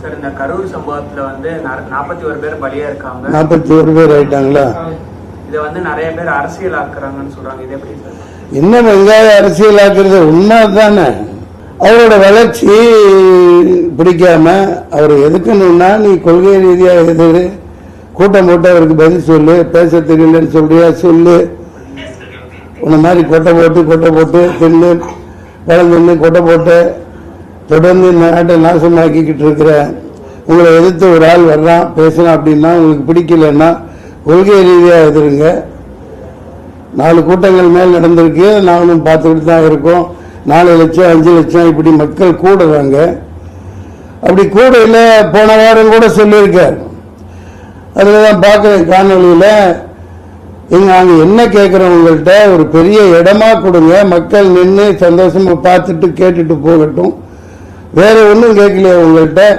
Sir இந்த கரூர் சம்பவத்துல வந்து 41 பேர் பலியா இருக்காங்க. 41 பேர் ஆயிட்டாங்களா? இதை வந்து நிறைய பேர் அரசியல் ஆக்குறாங்கன்னு சொல்றாங்க. இது எப்படி சார்? என்ன வெங்காய அரசியல் ஆக்குறது உண்மை தானே. அவரோட வளர்ச்சி பிடிக்காம அவர் எதுக்கணும்னா, நீ கொள்கை ரீதியா எதிரு, கூட்டம் போட்டு அவருக்கு பதில் சொல்லு, பேச தெரியலன்னு சொல்றியா சொல்லு. உன்ன மாதிரி கொட்டை போட்டு தின்னு வளர்ந்து கொட்டை போட்டு தொடர்ந்து நாட்டை நாசமாக்கிக்கிட்டு இருக்கிற உங்களை எதிர்த்து ஒரு ஆள் வர்றான் பேசலாம் அப்படின்னா, உங்களுக்கு பிடிக்கலன்னா கொள்கை ரீதியாக எதிருங்க. 4 கூட்டங்கள் மேல் நடந்திருக்கு, நானும் பார்த்துக்கிட்டு தான் இருக்கோம். 4 லட்சம் 5 லட்சம் இப்படி மக்கள் கூடுறாங்க. அப்படி கூடையில் போன வாரம் கூட சொல்லியிருக்கார். அதில் தான் பார்க்குறேன் காணொலியில். நாங்க என்ன கேட்கிறோம், உங்கள்கிட்ட ஒரு பெரிய இடமா கொடுங்க, மக்கள் நின்று சந்தோஷமா பார்த்துட்டு கேட்டுட்டு போகட்டும். வேற ஒன்றும் கேட்கலையா உங்கள்கிட்ட?